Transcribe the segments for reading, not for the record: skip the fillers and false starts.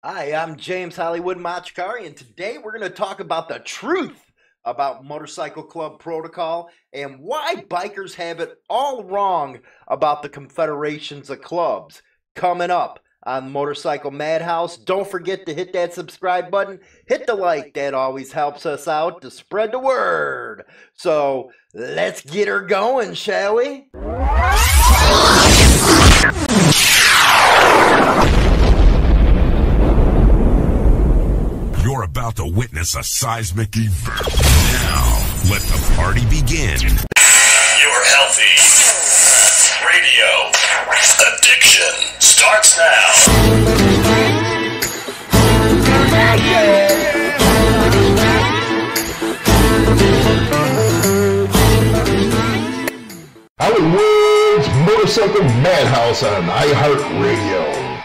Hi, I'm James Hollywood Machikari, and today we're going to talk about the truth about Motorcycle Club protocol and why bikers have it all wrong about the confederations of clubs. Coming up on Motorcycle Madhouse, don't forget to hit that subscribe button, hit the like, that always helps us out to spread the word. So let's get her going, shall we? You're about to witness a seismic event. Now, let the party begin. Your healthy radio addiction starts now. Hollywood's Motorcycle Madhouse on iHeartRadio.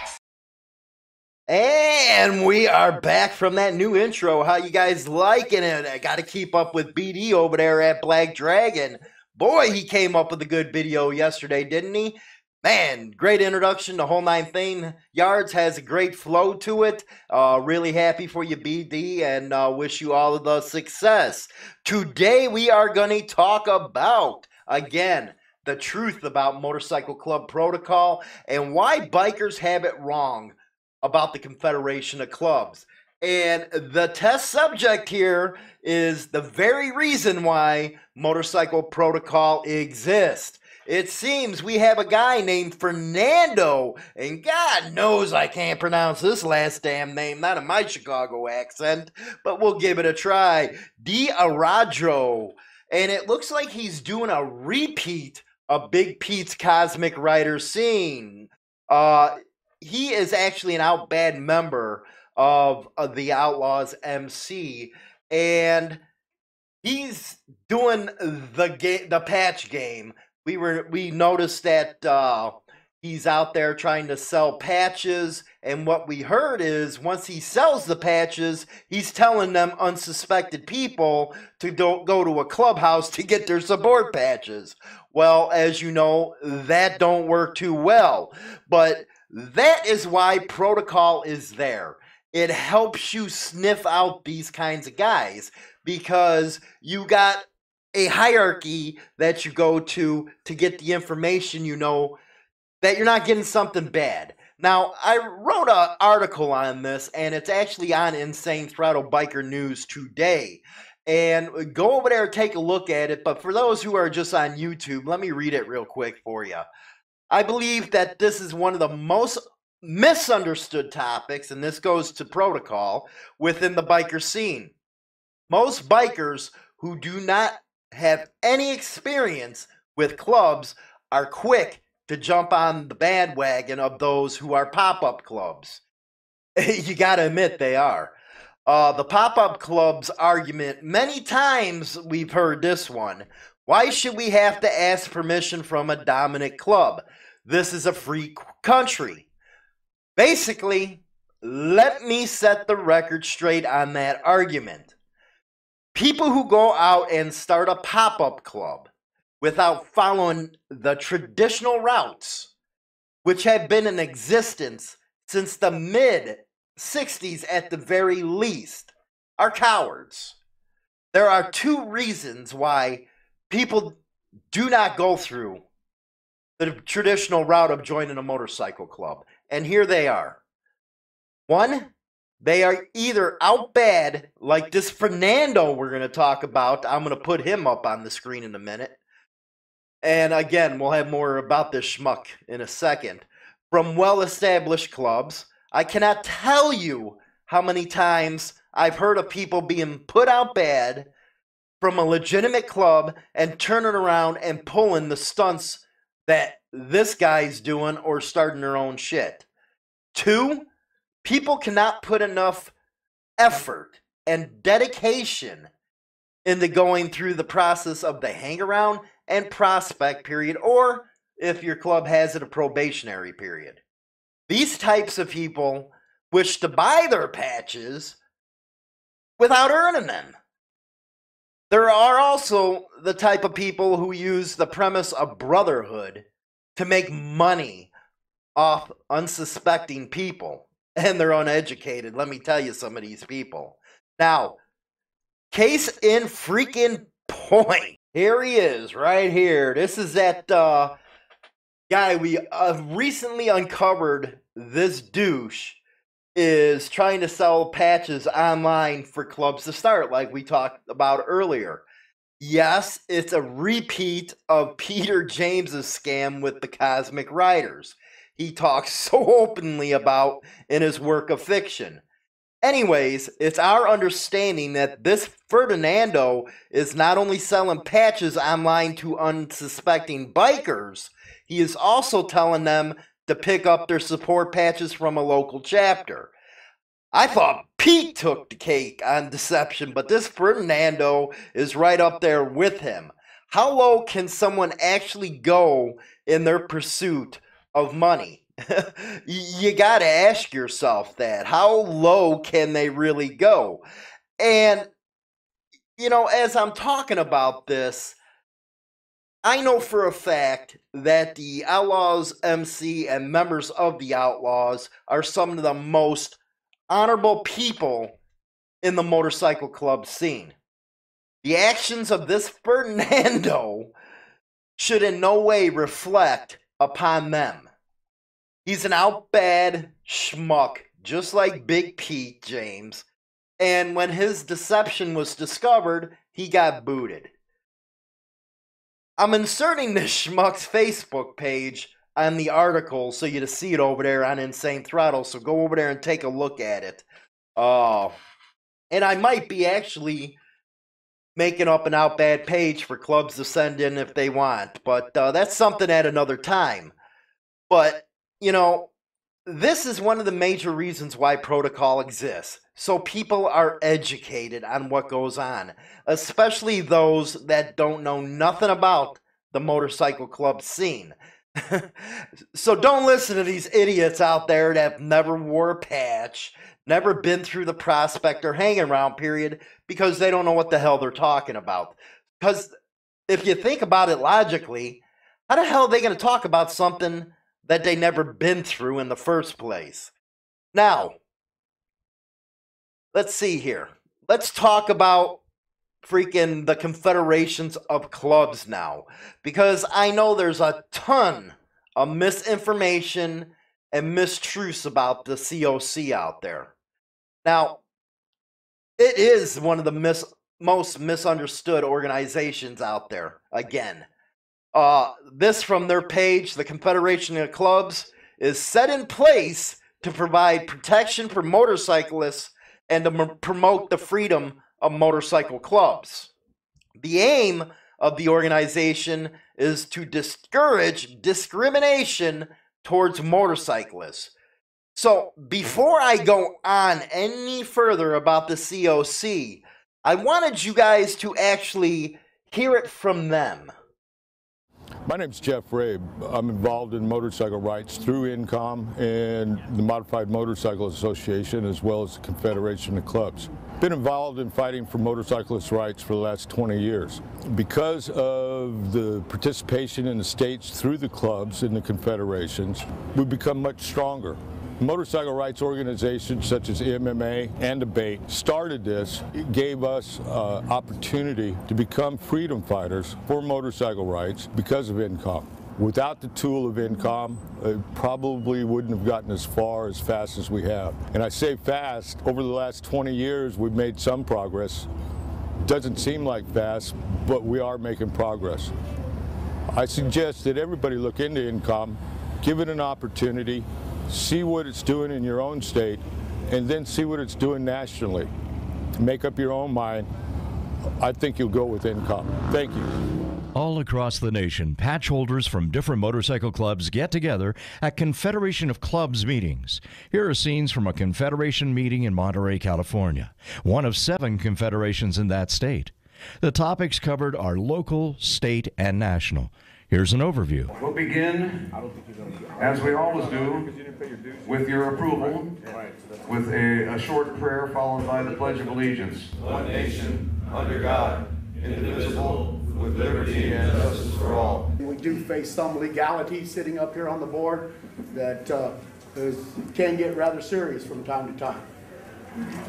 And we are back from that new intro. How you guys liking it? I got to keep up with BD over there at Black Dragon. Boy, he came up with a good video yesterday, didn't he? Man, great introduction. The whole 9 yards has a great flow to it. Really happy for you, BD, and wish you all of the success. Today, we are going to talk about, again, the truth about Motorcycle Club protocol and why bikers have it wrong about the Confederation of Clubs. And the test subject here is the very reason why motorcycle protocol exists. It seems we have a guy named Fernando, and God knows I can't pronounce this last damn name, not in my Chicago accent, but we'll give it a try. D'Aradro. And it looks like he's doing a repeat of Big Pete's Cosmic Rider scene. He is actually an out bad member of the Outlaws MC, and he's doing the patch game. We noticed that he's out there trying to sell patches, and what we heard is once he sells the patches, he's telling them unsuspected people to go to a clubhouse to get their support patches. Well, as you know, that don't work too well, but that is why protocol is there. It helps you sniff out these kinds of guys because you got a hierarchy that you go to get the information, you know, that you're not getting something bad. Now, I wrote an article on this, and it's actually on Insane Throttle Biker News today. And go over there and take a look at it. But for those who are just on YouTube, let me read it real quick for you. I believe that this is one of the most misunderstood topics, and this goes to protocol, within the biker scene. Most bikers who do not have any experience with clubs are quick to jump on the bandwagon of those who are pop-up clubs. You gotta admit they are. The pop-up clubs argument, many times we've heard this one. Why should we have to ask permission from a dominant club? This is a free country. Basically, let me set the record straight on that argument. People who go out and start a pop-up club without following the traditional routes, which have been in existence since the mid-60s at the very least, are cowards. There are two reasons why people do not go through the traditional route of joining a motorcycle club. And here they are. One, they are either out bad, like this Fernando we're going to talk about. I'm going to put him up on the screen in a minute. And again, we'll have more about this schmuck in a second. From well-established clubs, I cannot tell you how many times I've heard of people being put out bad from a legitimate club and turning around and pulling the stunts that this guy's doing or starting their own shit. Two, people cannot put enough effort and dedication into going through the process of the hang around and prospect period, or if your club has it, a probationary period. These types of people wish to buy their patches without earning them. There are also the type of people who use the premise of brotherhood to make money off unsuspecting people. and they're uneducated. Let me tell you, some of these people. Now, case in freaking point. Here he is, right here. This is that guy we recently uncovered. This douche is trying to sell patches online for clubs to start, like we talked about earlier. Yes, it's a repeat of Peter James's scam with the Cosmic Riders. He talks so openly about in his work of fiction. Anyways, it's our understanding that this Ferdinando is not only selling patches online to unsuspecting bikers, he is also telling them to pick up their support patches from a local chapter. I thought Pete took the cake on deception, but this Ferdinando is right up there with him. How low can someone actually go in their pursuit of money? You got to ask yourself that. How low can they really go? And, you know, as I'm talking about this, I know for a fact that the Outlaws MC and members of the Outlaws are some of the most honorable people in the motorcycle club scene. The actions of this Ferdinando should in no way reflect upon them. He's an out bad schmuck, just like Big Pete James, and when his deception was discovered, he got booted. I'm inserting this schmuck's Facebook page on the article so you to see it over there on Insane Throttle, so go over there and take a look at it. And I might be actually making up an out bad page for clubs to send in if they want, but that's something at another time. But, you know, this is one of the major reasons why protocol exists, so people are educated on what goes on, especially those that don't know nothing about the motorcycle club scene. So don't listen to these idiots out there that have never wore a patch, never been through the prospect or hang around period, because they don't know what the hell they're talking about. Because if you think about it logically, how the hell are they going to talk about something that they never been through in the first place? Now, let's see here. Let's talk about freaking the Confederations of Clubs now, because I know there's a ton of misinformation and mistruths about the COC out there. Now, it is one of the most misunderstood organizations out there. Again, this from their page, the Confederation of Clubs is set in place to provide protection for motorcyclists and to promote the freedom of motorcycle clubs. The aim of the organization is to discourage discrimination towards motorcyclists. So before I go on any further about the COC, I wanted you guys to actually hear it from them. My name's Jeff Rabe. I'm involved in motorcycle rights through INCOM and the Modified Motorcycle Association, as well as the Confederation of Clubs. Been involved in fighting for motorcyclist rights for the last 20 years. Because of the participation in the states through the clubs and the confederations, we've become much stronger. Motorcycle rights organizations such as MMA and Debate started this. It gave us opportunity to become freedom fighters for motorcycle rights because of INCOM. Without the tool of INCOM, it probably wouldn't have gotten as far as fast as we have. And I say fast, over the last 20 years we've made some progress. Doesn't seem like fast, but we are making progress. I suggest that everybody look into INCOM, give it an opportunity, see what it's doing in your own state, and then see what it's doing nationally. Make up your own mind. I think you'll go with INCOM. Thank you. All across the nation, patch holders from different motorcycle clubs get together at Confederation of Clubs meetings. Here are scenes from a Confederation meeting in Monterey, California, one of 7 confederations in that state. The topics covered are local, state, and national. Here's an overview. We'll begin, as we always do, with your approval, with a short prayer followed by the Pledge of Allegiance. One nation, under God, indivisible, with liberty and justice for all. We do face some legality sitting up here on the board that can get rather serious from time to time.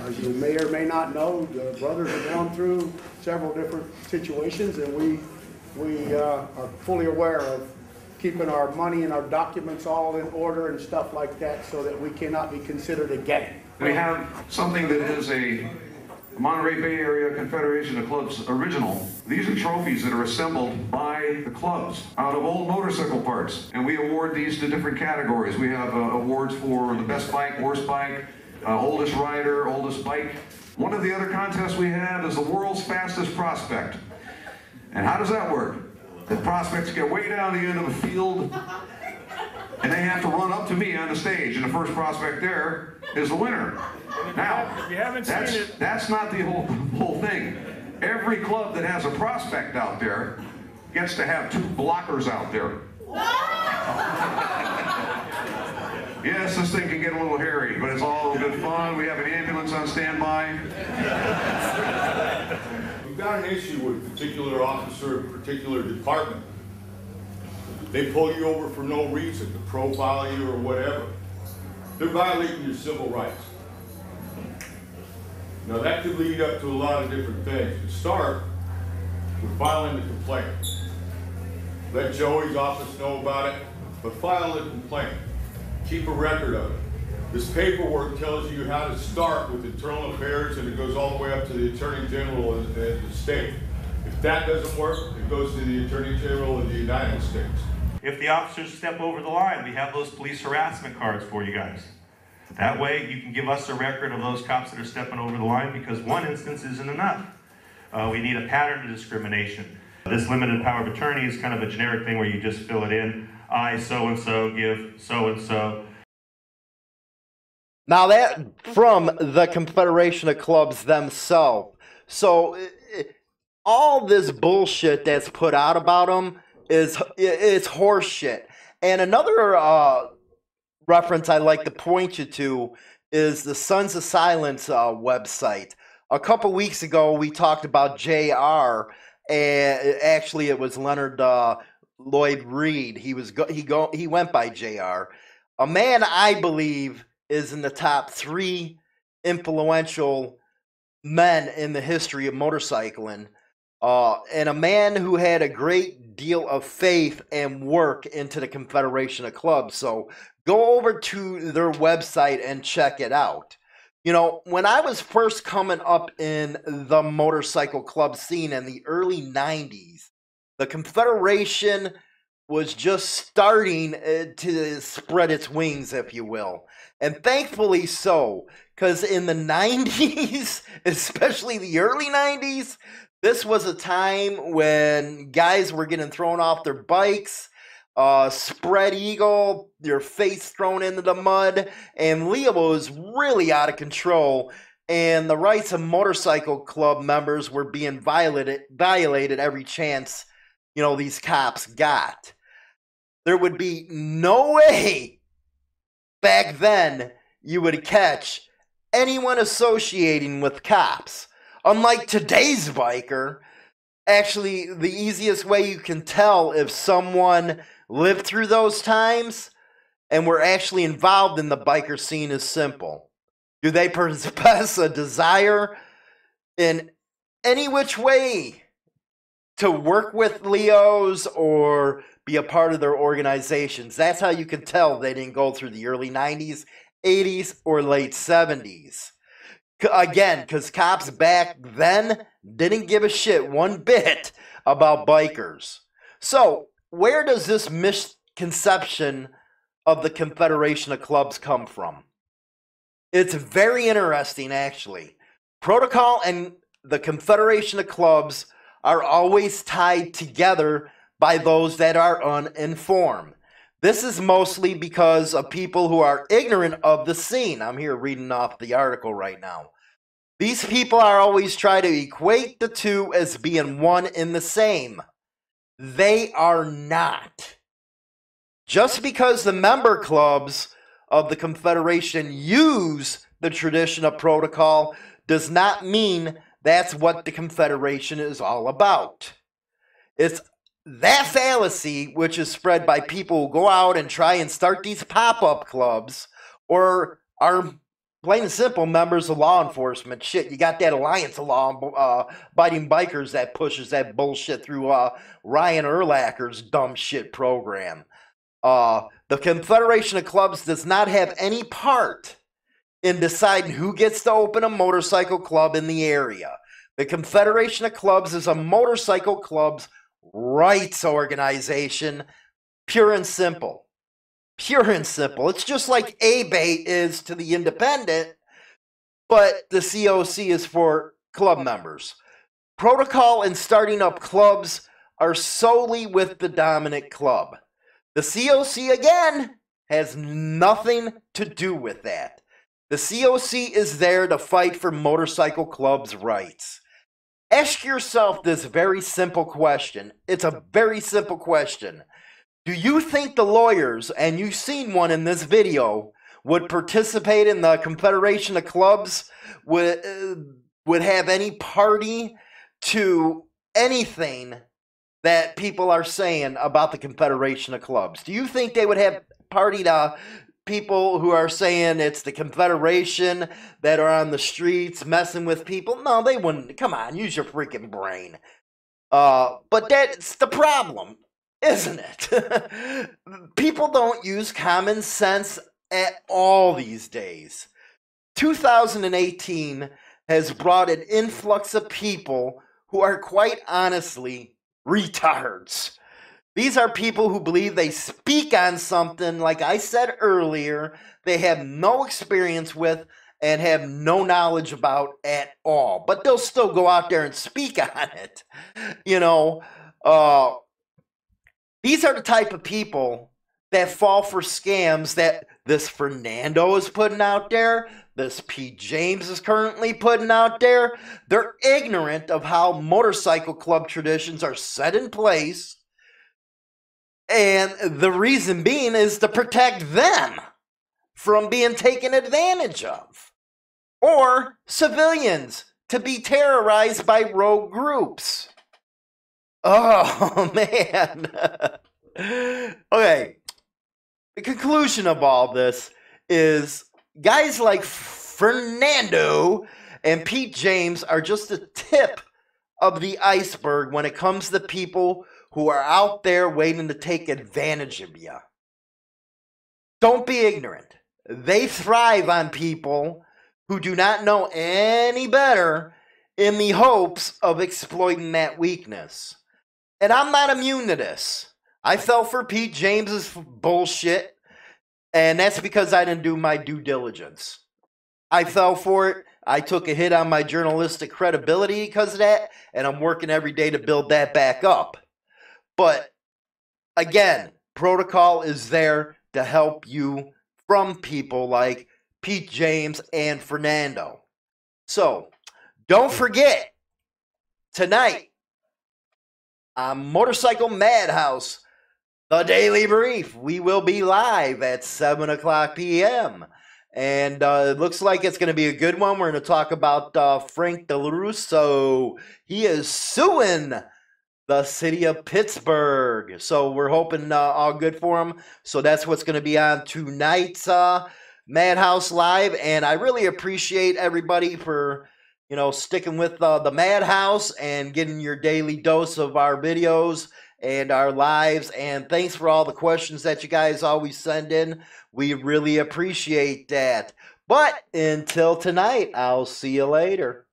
As you may or may not know, the brothers have gone through several different situations, and we are fully aware of keeping our money and our documents all in order and stuff like that so that we cannot be considered a gang. We have something that is a Monterey Bay Area Confederation of Clubs original. These are trophies that are assembled by the clubs out of old motorcycle parts, and we award these to different categories. We have awards for the best bike, worst bike, oldest rider, oldest bike. One of the other contests we have is the world's fastest prospect. And how does that work? The prospects get way down the end of the field, and they have to run up to me on the stage, and the first prospect there is the winner. Now, that's not the whole thing. Every club that has a prospect out there gets to have 2 blockers out there. Yes, this thing can get a little hairy, but it's all good fun. We have an ambulance on standby. We've got an issue with a particular officer, a particular department. They pull you over for no reason, to profile you or whatever. They're violating your civil rights. Now that could lead up to a lot of different things. To start with filing the complaint. Let Joey's office know about it, but file the complaint. Keep a record of it. This paperwork tells you how to start with internal affairs, and it goes all the way up to the Attorney General of the state. If that doesn't work, it goes to the Attorney General of the United States. If the officers step over the line, we have those police harassment cards for you guys. That way you can give us a record of those cops that are stepping over the line, because one instance isn't enough. We need a pattern of discrimination. This limited power of attorney is kind of a generic thing where you just fill it in. I so-and-so give so-and-so. Now that from the Confederation of Clubs themselves. So all this bullshit that's put out about them is horse shit. And another reference I like to point you to is the Sons of Silence website. A couple weeks ago, we talked about JR, and actually it was Leonard Lloyd Reed. He went by JR. A man I believe is in the top 3 influential men in the history of motorcycling, and a man who had a great deal of faith and work into the Confederation of Clubs. So go over to their website and check it out. You know, when I was first coming up in the motorcycle club scene in the early 90s, the Confederation was just starting to spread its wings, if you will. And thankfully so, because in the 90s, especially the early 90s, this was a time when guys were getting thrown off their bikes, spread eagle, your face thrown into the mud, and Leo was really out of control, and the rights of motorcycle club members were being violated every chance, you know, these cops got. There would be no way back then you would catch anyone associating with cops. Unlike today's biker, actually the easiest way you can tell if someone lived through those times and were actually involved in the biker scene is simple. Do they possess a desire in any which way to work with Leos or be a part of their organizations? That's how you can tell they didn't go through the early 90s, 80s, or late 70s. Again, because cops back then didn't give a shit one bit about bikers. So, where does this misconception of the Confederation of Clubs come from? It's very interesting, actually. Protocol and the Confederation of Clubs are always tied together by those that are uninformed. This is mostly because of people who are ignorant of the scene. I'm here reading off the article right now. These people are always trying to equate the two as being one and the same. They are not. Just because the member clubs of the Confederation use the tradition of protocol does not mean that's what the Confederation is all about. It's that fallacy which is spread by people who go out and try and start these pop-up clubs or are plain and simple members of law enforcement. Shit, you got that Alliance of Law-Abiding Bikers that pushes that bullshit through Ryan Urlacher's dumb shit program. The Confederation of Clubs does not have any part in deciding who gets to open a motorcycle club in the area. The Confederation of Clubs is a motorcycle club's rights organization, pure and simple. Pure and simple. It's just like ABATE is to the independent, but the COC is for club members. Protocol and starting up clubs are solely with the dominant club. The COC, again, has nothing to do with that. The COC is there to fight for motorcycle clubs' rights. Ask yourself this very simple question. It's a very simple question. Do you think the lawyers, and you've seen one in this video, would participate in the Confederation of Clubs, would have any party to anything that people are saying about the Confederation of Clubs? Do you think they would have party to people who are saying it's the Confederation that are on the streets messing with people? No, they wouldn't. Come on, use your freaking brain. But that's the problem, isn't it? People don't use common sense at all these days. 2018 has brought an influx of people who are quite honestly retards. These are people who believe they speak on something, like I said earlier, they have no experience with and have no knowledge about at all. But they'll still go out there and speak on it. You know, these are the type of people that fall for scams that this Fernando is putting out there, this Pete James is currently putting out there. They're ignorant of how motorcycle club traditions are set in place. And the reason being is to protect them from being taken advantage of. Or civilians to be terrorized by rogue groups. Oh, man. Okay. The conclusion of all this is guys like Fernando and Pete James are just the tip of the iceberg when it comes to people who are out there waiting to take advantage of you. Don't be ignorant. They thrive on people who do not know any better in the hopes of exploiting that weakness. And I'm not immune to this. I fell for Pete James's bullshit, and that's because I didn't do my due diligence. I fell for it. I took a hit on my journalistic credibility because of that, and I'm working every day to build that back up. But again, protocol is there to help you from people like Pete James and Fernando. So don't forget, tonight on Motorcycle Madhouse, the Daily Brief, we will be live at 7 o'clock p.m. And it looks like it's going to be a good one. We're going to talk about Frank Del Russo. He is suing the city of Pittsburgh. So we're hoping all good for him. So that's what's going to be on tonight's Madhouse Live. And I really appreciate everybody for, you know, sticking with the Madhouse and getting your daily dose of our videos and our lives. And thanks for all the questions that you guys always send in. We really appreciate that. But until tonight, I'll see you later.